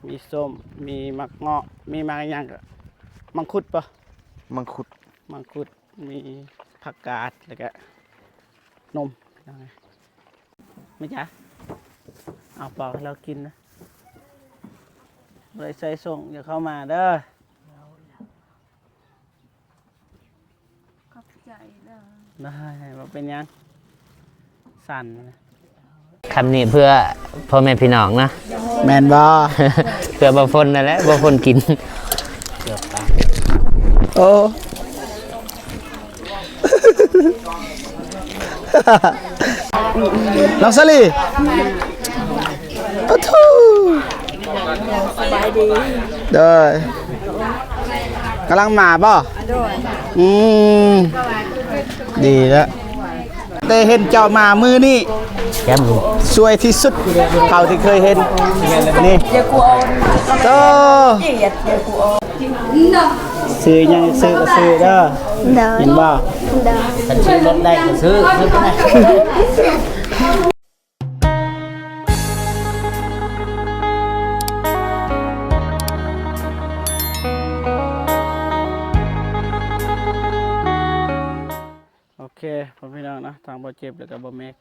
มีส้มมีมักเงาะมีมักอย่างก็มังคุดปะมังคุดมังคุดมีผักกาดแล้วก็นมไม่จ้ะเอาปอกให้เรากินนะเลยใส่ส่งอย่าเข้ามาเด้อขอบใจเด้อได้มาเป็นยังสั่นนะ คำนี้เพื่อพ่อแม่พี่น้องนะ แมนบอ เพื่อบางคนนั่นแหละบางคนกินเกือบตาย โอ้น้องสลีอะทูสบายดีเด้อ กำลังมาป่ะอืมดีแล้วได้เห็นเจ้ามามือนี่ แก้มลูก สวยที่สุดเท่าที่เคยเห็นนี่โตซื้อยังซื้อก็ซื้อเด้อเห็นบ่ ฉันซื้อรถได้ก็ซื้อไปได้โอเคพ่อพี่น้องนะทางบ่เจ็บแล้วก็บ่เมก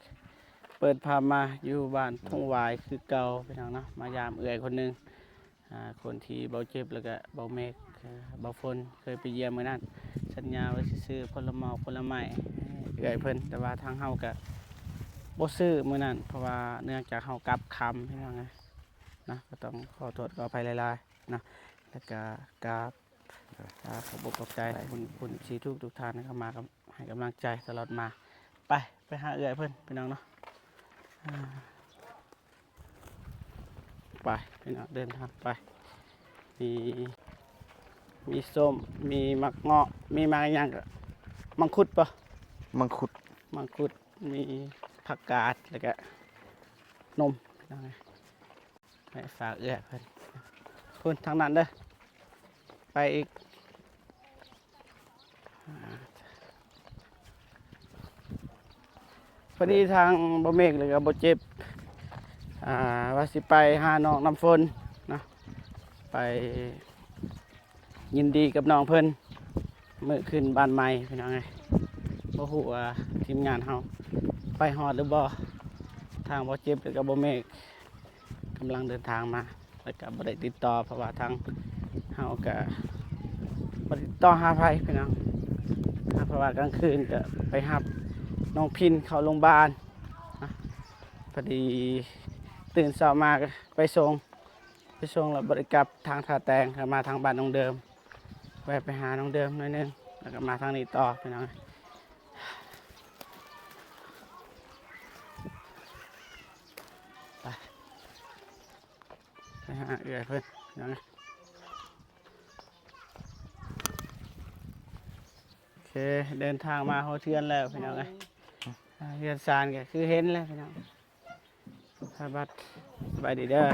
เปิดพามาอยู่บ้านทุ่งวายคือเก่าพี่น้องนะมายามเอื้อยคนหนึงคนที่บ่เจ็บแล้วก็บ่เมกบ่ฝนเคยไปเยี่ยมมื้อนั้นสัญญาไว้สิซื้อผลไม้เอื้อยเพิ่นแต่ว่าทางเฮาก็บ่ซื้อมื้อนั้นเพราะว่าเนื่องจากเฮากลับค่ำพี่น้องนะก็ต้องขอโทษขออภัยหลายๆนะแล้วก็กราบขอบอกขอบใจคุณสีทุกท่านนะครับมาให้กำลังใจตลอดมาไปหาเอื้อยเพิ่นพี่น้องเนาะไปพี่น้องเดินทางไปมีส้มมีมักเงาะมีมักอย่างก็มังคุดปะมังคุดมีผักกาดแล้วก็นมพี่น้องไปฝากเอื้อยเพิ่นพุ่นทางนั้นเด้อไปอีกพอดีทางบ่เมฆเลยกับบ่เจ็บว่าสิไปหาน้องน้ำฝนนะไปยินดีกับน้องเพิ่นมื้อขึ้นบ้านใหม่พี่น้องไงบ่ฮู้ว่าทีมงานเฮาไปฮอดหรือบ่ทางบ่เจ็บเลยกับบ่เมฆกำลังเดินทางมาแล้วก็บ่ได้ติดต่อเพราะว่าทางเฮาก็บ่ได้ติดต่อหาไผพี่น้องเพราะว่ากลางคืนก็ไปรับน้องพินเข้าโรงพยาบาลพอดีตื่นเช้ามาไปส่งแล้วบริกลับทางท่าแตงมาทางบ้านน้องเดิมแวะไปหาน้องเดิมหน่อยนึงแล้วก็มาทางนี้ต่อไปน้องไปหาเอื้อยเพื่อนน้องโอเคเดินทางมาโฮเทือนแล้วพี่น้องเฮือนซานก็คือเห็นแล้วพี่น้องสบายดีเด้อ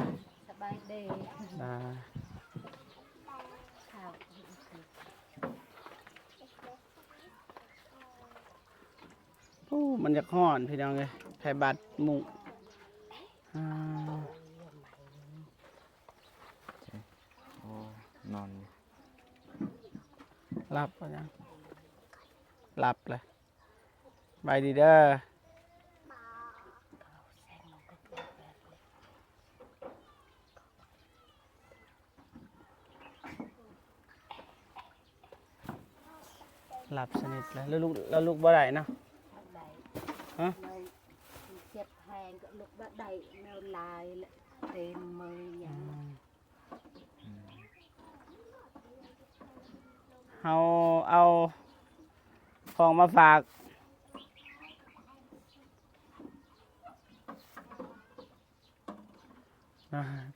สบายดีมันจะห้อนพี่น้องเลยไผ่บัดมุงนอนหลับปะยังหลับเลยบายดีเด้อหลับสนิทเลยแล้วลูกบ่ได้เนาะฮะเจ็บแหงก็ลุกบ่ได้แนวลายเต็มมืออย่างเอาของมาฝาก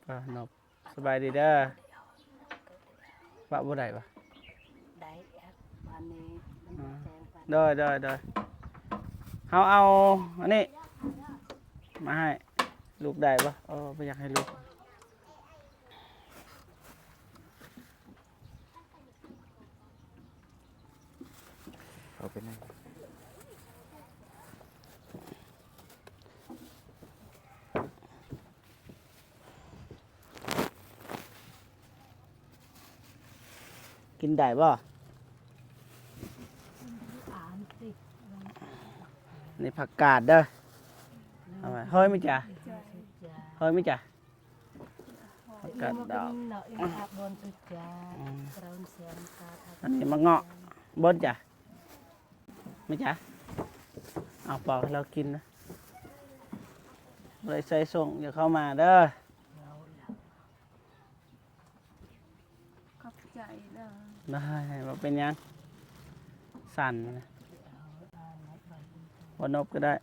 ป้านบสบายดีเด้อป้าบ่ได้ปะได้วันนี้ได้เอาอันนี้มาให้ลูกได้ปะไม่อยากให้ลูกเอาไปไหน กินได้บ่ อ่านสิ นี่ผักกาดเด้อเอาไว้เฮ้ยไม่จ้ะเฮ้ยไม่จ้ะผักกาดดอก เนาะอีอาบนสุดจ้าเราเสียงตา อันนี้มะเงาะบดจ้ะไม่จ้ะเอาปอกให้เรากินนะเลยใส่ส่งอย่าเข้ามาเด้อ ขอบใจเด้อ ได้มาเป็นยังสั่นนะวันนบก็ได้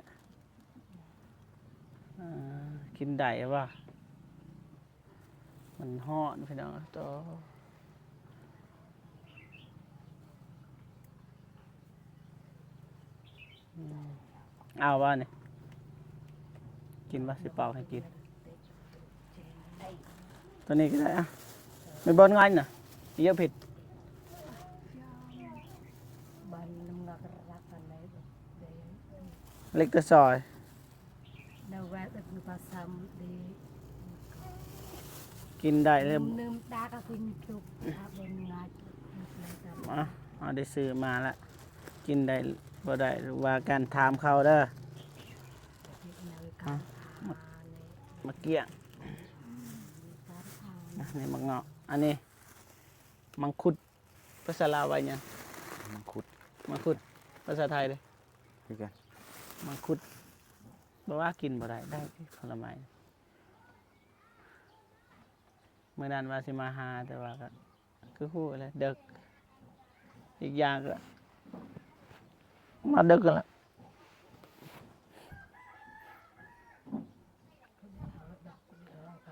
กินได้ป่ะมันฮอดพี่น้องตัวเอาป่ะเนี่ยกินป่ะสิเป่าให้กินตัวนี้ก็ได้อะไม่บนงันน่ะเยอะผิด บ้านน้ำหนักรักอะไรแบบ เล็กตะซอย เดาแวะแบบภาษาดี กินได้เลย ลืมตาก็คุณจุกอาบนงาน เอาได้ซื้อมาแล้วกินได้บ่ได้หรือว่าการถามเขาเด้อมาเกี้ยงนี่มังเงาะอันนี้มังคุดภาษาลาวว่าหยัง มังคุด มังคุดภาษาไทยเลย คือกัน มังคุดบ่ว่ากินบ่ได้ได้ผลไม้เมื่อนั้นว่าสิมาหาแต่ว่าก็คือฮู้เลยเดึกอีกอย่างก็มาดึกกันละ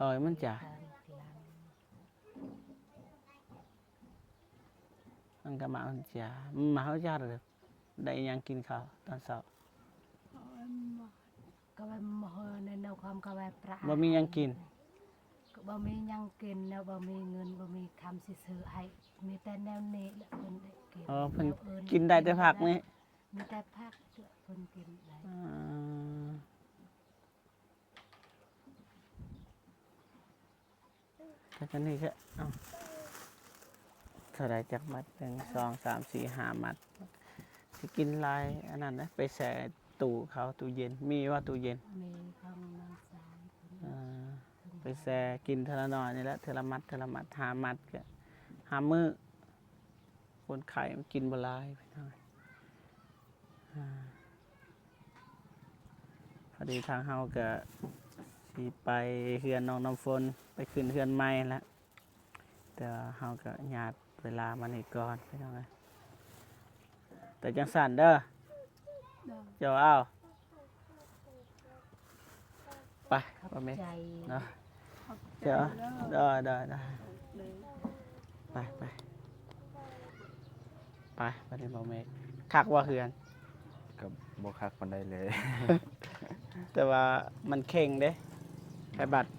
เอ้ยมันจ่ามันก็มามันจ่ามาเขาจ่าเลยได้ยังกินข้าวตอนเช้า ก็ไปมอในแนวความก็ไปประ บ่มียังกิน ก็บ่มียังกินแล้วบ่มีเงินบ่มีคำสิซื้อให้มีแต่แนวนี้แหละเพิ่นได้กิน เพิ่นกินได้แต่ผักนี่ มีแต่ผักเพิ่นกินได้ ก็นี่แค่เท่าไรจากมัด1 2 3 4 5มัดสิกินลายอันนั้นนะไปแช่ตู้เขาตู้เย็นมีว่าตู้เย็น มีของน้องสาวเพิ่น ไปแช่กินเทละน้อยนี่แหละเทละมัดหามัดก็หามื้อคนไข่มันกินบ่หลายไปหน่อยพอดีทางเฮาก็สิไปเฮือนน้องน้ำฝนไปขึ้นเฮือนใหม่แล้วแต่เฮาก็ญาติเวลามานี่ก่อนไปหน่อยแต่จังสั่นเด้อเจ้าเอาไป ขอบ บ่แม่ ใจ เนาะเจ้าได้ไปไปนี่บ่แม่คักว่าเฮือน กับบ่คักปานใดเลย แต่ว่ามันเข่งเด้ไข่บัตร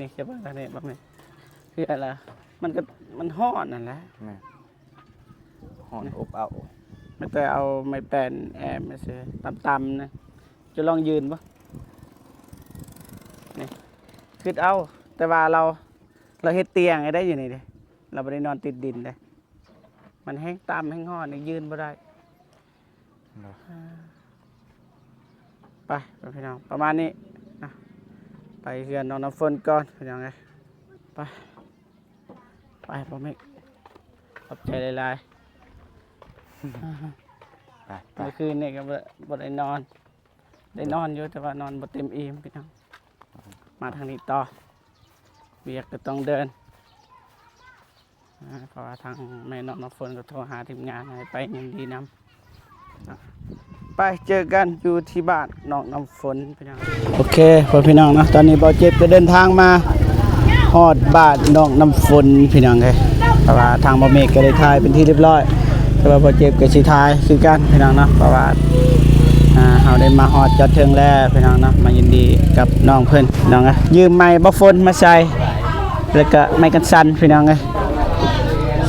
นี่ใช่ป่ะนี่แบบนี้คืออะไรมันห่อนนั่นแหละ แม่ฮ้อนอบอ้าว ไม่แต่เอาไม้แป้นแอมมาเสียตำๆนะจะลองยืนปะนี่คือเอาแต่ว่าเราเฮ็ดเตียงไงได้อยู่นี่เด้เราไม่ได้นอนติดดินเลยมันแห้งตำแห้งห่อนนี่ยืนบ่ได้ เนาะ ไปพี่น้องประมาณนี้นะไปเฮือนน้องน้ำฝนก่อนพี่น้องไงไปพ่อแม่ขอบใจหลายๆ ไป เมื่อคืนนี่ก็บ่ได้นอนอยู่แต่ว่านอนบ่เต็มอิ่มพี่น้องมาทางนี้ต่อเบียกก็ต้องเดินเพราะว่าทางแม่น้องน้ำฝนก็โทรหาทีมงานให้ไปยินดีนำไปเจอกันอยู่ที่บ้านน้องน้ำฝนพี่น้องโอเคพ่อพี่น้องนะตอนนี้บ่เจ็บก็เดินทางมาฮอดบ้านน้องน้ำฝนพี่น้องเลยเพราะว่าทางบ่เมฆก็ได้ถ่ายเป็นที่เรียบร้อยแต่ว่าบ่เจ็บก็สิถ่ายคือกันพี่น้องเนาะเพราะว่าเฮาได้มาฮอดจอดถึงแล้วพี่น้องเนาะมายินดีกับน้องเพิ่นน้องยืมไม้บ่ฝนมาใส่แล้วก็ไม้กันสั่นพี่น้องเอ้ย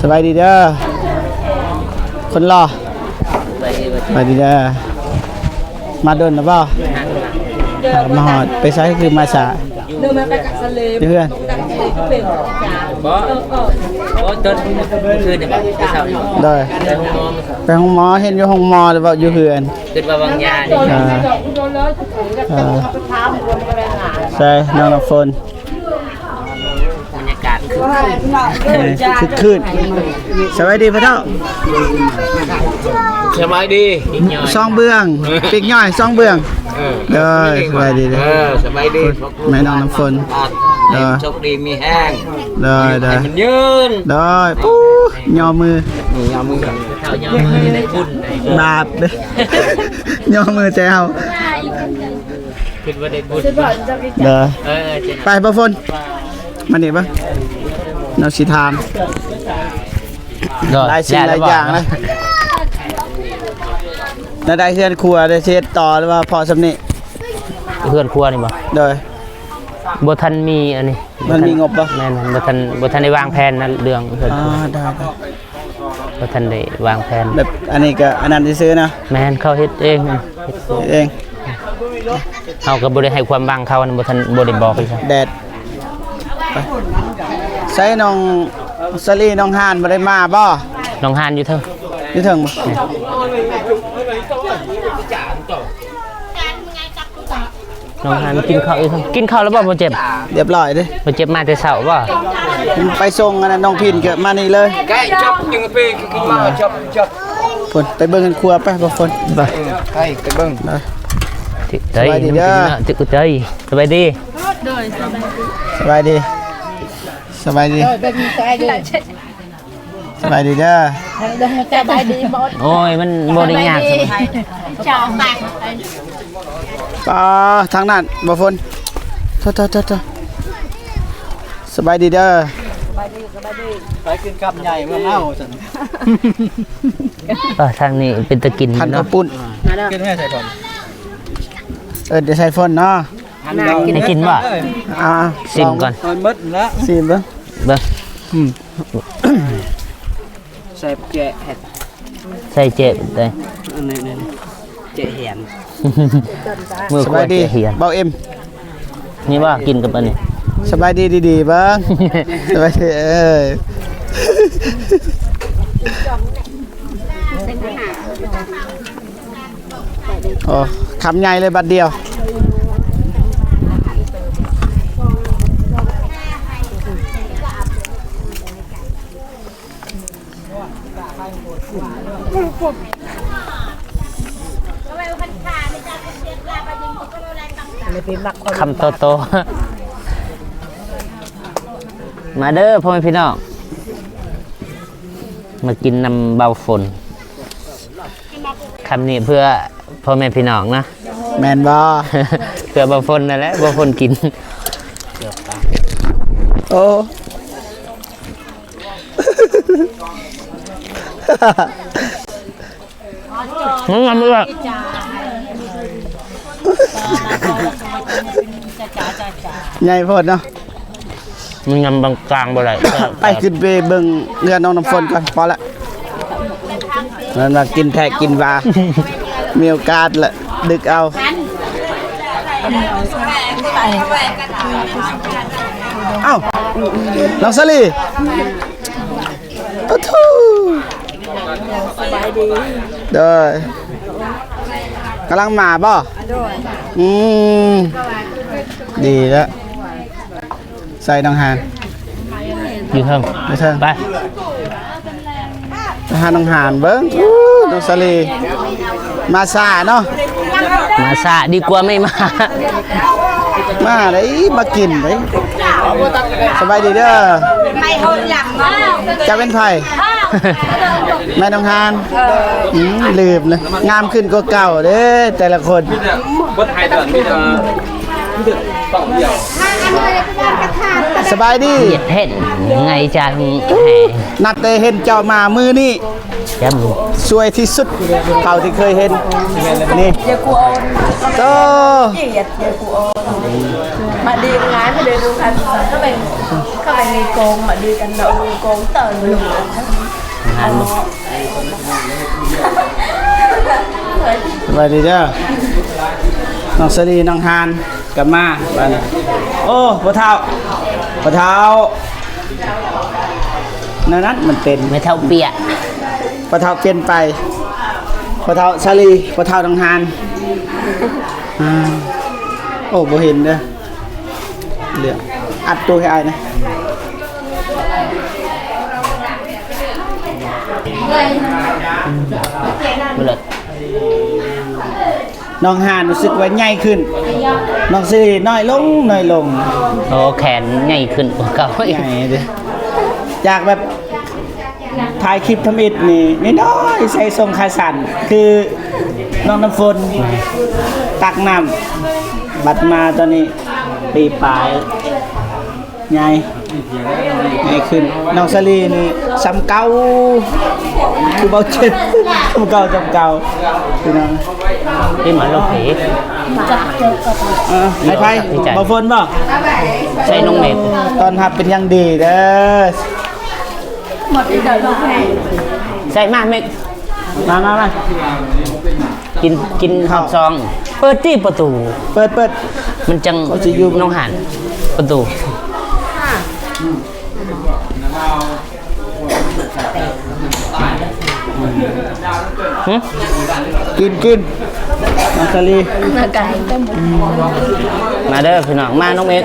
สบายดีเด้อคนรอสบายดีเด้อมาโดนหรือเปล่ามาฮอดไปใส่คือมาสา อ đưa mà các cặp sân lê อยู่เพื่อน cặp sân lê cái bèoบ่จนคืนนี่บ่จะเช้านี่ ได้ ไปห้องหมอมา ไปห้องหมอเห็นอยู่ห้องหมอหรือว่าอยู่เพื่อน คิดว่าบางยานี่ ใช่น้องน้ำฝน บรรยากาศคือ คึกคืนสวัสดีพ่อเฒ่า สบายดีอีกหน่อย ซองเบื้องปีกย่อยซองเบื้องเด้อสบายดีเด้อ สบายดี แม่น้องน้ำฝน เออโชคดีมีแห้ง เด้อเด้อ มันยืน เด้อปูย่อมือ นี่ยามือเท่ายามือได้บุญได้ บาปเด้อย่อมือใจเฮา คิดว่าได้บุญ เด้อ เออเจ๊ ไปบ่ฝนมานี่บ่เราสิถามหลายสิ่งหลายอย่างนะแล้วได้เฮือนครัวได้เช็ดต่อหรือว่าพอสำนี้ เพื่อนครัวนี่บ่ โดย บ่ทันมีอันนี้ มันมีงบบ่ แม่นบ่ทันได้วางแผนนะเรื่องเพื่อน อ๋อได้ บ่ทันได้วางแผน แบบอันนี้ก็อันนั้นซื้อๆนะ แม่นเขาเฮ็ดเองนะ เอง เฮาก็บ่ได้ให้ความบังเขานะบ่ทันบ่ได้บอกอีกครับ แดดไปใส่น้องสลีน้องห่านบ่ได้มาบ่ น้องหานอยู่เทิง อยู่ถึงบ่ น้องหานกินข้าวอยู่เทิงกินข้าวแล้วบ่เจ็บ เรียบร้อยเด้ บ่เจ็บมาแต่เช้าบ่ ไปส่งอันนั้นน้องพินก็มานี่เลย cái chop nhưng mà cái mà chop ฝนไปเบิ่งกันครัวไปบ่ฝนไป cái bưng ไป ติ สบายดีเด้อ ติเด้ยสบายดี สบายดีสบายดีสบายดีเด้อ โอ้ยมันบ่ได้ยากสบาย ป้าทางนั้นบ่ฝนโทษสบายดีเด้อ ทางนี้เป็นตะกิน พันข้า เนาะ วปุ้นกินแม่ใส่ฝนเดี๋ยวใส่ฝนเนาะ ให้กินบ่ อ่า ซิมก่อน ซิมเบิ่ง เบิ่ง xẹp chè ใส่เจ็บได้ này chè hèn มือ ส ขว บา ด ยดี เหียน เบาเอ็ม นี่ว่ากินกับอันนี้ สบายดีดีๆเบิ่งสบายดีโอ้คำใหญ่เลยบัดเดียวคำโตๆ มาเด้อพ่อแม่พี่น้องมากินน้ำเบาฝนคำนี้เพื่อพ่อแม่พี่น้องนะ แมนบ่ เพื่อเบาฝนนั่นแหละเบาฝนกิน โอ้ มึงงำมือ ใหญ่โพดเนาะ มึงงำบางกลางบ่ได้ ไปขึ้นไปเบิ่งเรือน้องน้ำฝนก่อนพอละมันมากินแทะกินวา มีโอกาสละดึกเอาเอ้าน้องสลีโอ้ทูเด้อกำลังมาบ่ดีแล้วใส่น้องหาน อยู่เทิง ไปเถอะ ไป ไปหาน้องหานเบิ้งน้องสลีมาซาเนาะ มาซะดีกว่าไม่มา มาได้มากินได้สบายดีเด้อจะเป็นไผแม่น้องหานลืมเลยงามขึ้นกว่าเก่าเด้อแต่ละคน bất hai tuần bây giờ tổng nhiều สบายดี เหยียดเห็นไงจังแห่ นัดแต่เห็นเจ้ามามือนี่ จ สวยที่สุดเท่าที่เคยเห็นนี่โต mà đi ngái mà đi luôn anh các bạn đi con mà đi canh đậu con tờ luôn สบายดีเด้อน้องสลีน้องฮาน ส กลับมาบ้านโอ้พ่อเฒ่านั่นมันเป็น ไม่เท่าเปีย พ่อเฒ่าเปลี่ยนไปพ่อเฒ่าชาลีพ่อเฒ่าทางหานโอ้บ่เห็นเด้อเหลืออัดตัวให้อายนะ บ่เลิศ น้องหานรู้สึกว่าใหญ่ขึ้นน้องซีน้อยลง โอ้แขนใหญ่ขึ้นกว่าเก่าอีก ใหญ่เด้อจากแบบถ่ายคลิปทำอิดนี่น้อยๆใส่ทรงขาสั่นคือน้องน้ำฝนตักน้ำบัดมาตอนนี้ปีปลายใหญ่ขึ้นน้องสลีนี่ซ้ำเก่าคือเบาเจ็ดซ้ำเก่าพี่น้อง นี่หมาลูกผี ไอ้ไพ่เบาฝนบ่ ใส่น้องเมฆ ตอนหับเป็นอยังดีเด้อ หมดที่เดินลงให้ ใส่มาเมฆ มา กินหอบซอง เปิดที่ประตู เปิด มันจัง เขาจะอยู่ น้องหันประตูหึ กินน้องสลี มาไก่ก็หมด มาเด้อพี่น้องมาน้องเมฆ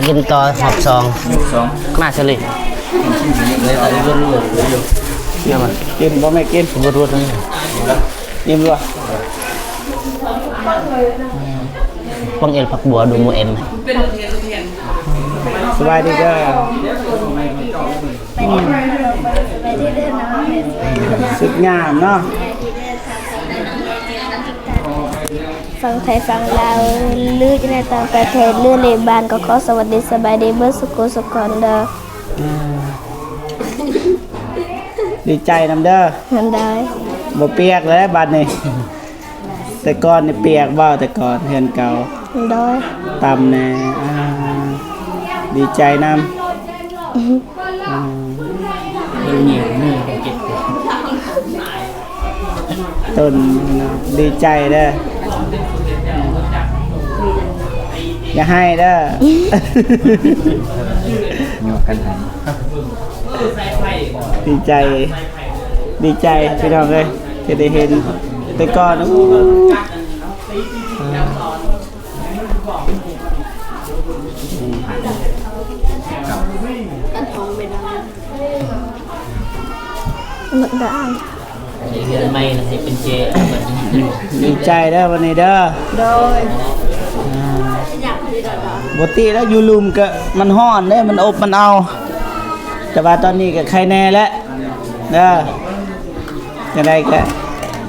กินต่อหอบซองมาเฉลยเนี่ยมา กินบ่แม่กิน รวดๆนี่ ยิ้มด้วย ปังเอลผักบัวดูมูเอ็ม สบายดีเด้อสุดงามเนาะ ฟังไทยฟังลาวลือในต่างประเทศลือในบ้านก็ขอสวัสดีสบายดีเบิร์สุกุสุกอนเด้อ ดีใจนำเด้อ นั่นได้ บ่เปียกเลยบัดนี้แต่ก่อนนี่เปียกบ่แต่ก่อนเฮือนเก่า นั่นได้ ต่ำแน่ดีใจนำต้นนะดีใจเด้ออย่าให้เด้อ โยกกันให้ ดีใจพี่น้องเลยจะได้เห็นแต่ก่อน หมดได้ เดือนไม่นะให้เป็นเจ ดีใจเด้อวันนี้เด้อ โดย ปกติแล้วอยู่ลุมก็มันฮ้อนเด้มันอบมันเอา แต่ว่าตอนนี้ก็ใครแน่แล้วเด้อจะได้ก็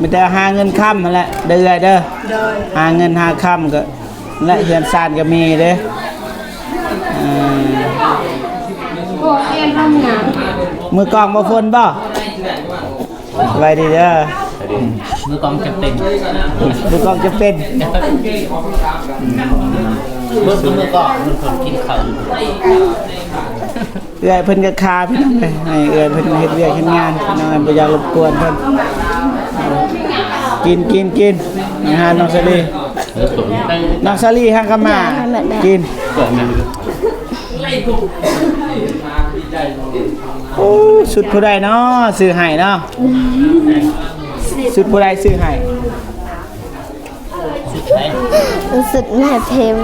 มีแต่หาเงินค่ำนั่นแหละเด้อเด้อหาเงินหาค่ำก็และเฮือนซานก็มีเด้อมือกองบ่ฝนบ่สบายดีเด้อ มือกองจะเป็น มือกองจะเป็น มือกองมันคนกินข้าว เอื้อยเพิ่นก็คาพี่น้องเลยให้เอื้อยเพิ่นเฮ็ดเวียกเฮ็ดงานพี่น้องบ่อยากรบกวนเพิ่นกินอาหารน้องสลีน้องสลีฮังกะมากินโอ้สุดผู้ใดเนาะซื้อให้เนาะสุดผู้ใดซื้อให้ สุดแม่เพม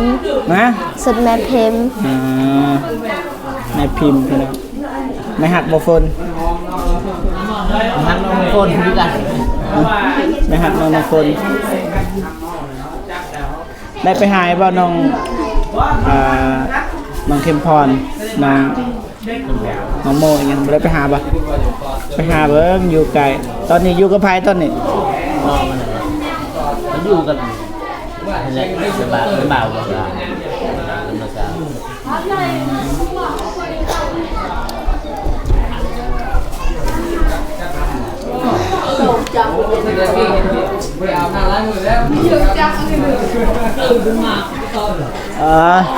นะ สุดแม่เพม แม่พิมพ์พี่น้องแม่หักบ่ฝน มันน้องคนด้วยกัน ไม่หักน้องคนได้ไปหายบ่น้องน้องเข้มพรน้องโมอย่างเงี้ยบ่ได้ไปหาบ่ไปหาเบิ่งอยู่ไกลตอนนี้อยู่กับไผตอนนี้ มันอยู่กันนั่นแหละสบายไม่เบาหรอกนะธรรมชาติ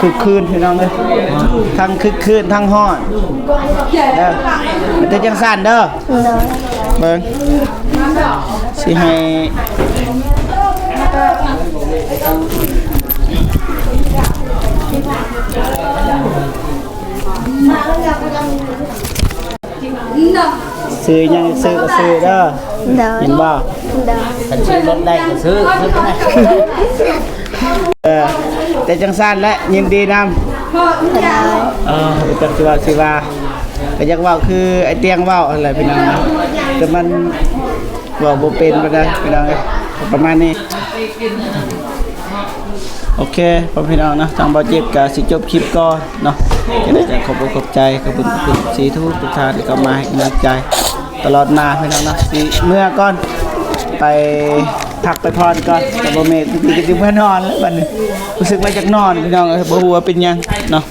คึกคืนพี่น้องเอ้ยทั้งคึกคืนทั้งฮ้อนเด้อมันจะจังสั่นเด้อ เด้อ เบิ่งสิให้ ซื้อยังซื้อก็ซื้อเด้อ โดย เห็นบ่ โดย ฉันซื้อรถได้ก็ซื้อไปไหน แต่จังซั่นและยินดีนำจักสิว่าก็อยากเว้าคือไอ้เตียงเว้าอะไรพี่น้องนะแต่มันเว้าบ่เป็นปานใดพี่น้องประมาณนี้โอเคพ่อพี่น้องนะทางบ่เจ็บก็สิจบคลิปก่อนเนาะก็ได้จะขอบใจขอบคุณสีทุกท่านที่เข้ามาให้กำลังใจตลอดมาพี่น้องนะสิเมื่อก่อนไปพักไปพรก่อนแต่บ่แม่สิเมื่อนอนแล้วบัดนี้รู้สึกว่าอยากนอนพี่น้องบ่ฮู้ว่าเป็นหยังเนาะ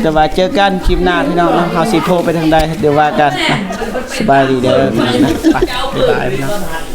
แต่ว่าเจอกันคลิปหน้าพี่น้องเนาะเฮาสิโทรไปทางใดเดี๋ยวว่ากันนะสบายดีเด้อพี่น้องนะไปบ๊ายบายพี่น้อง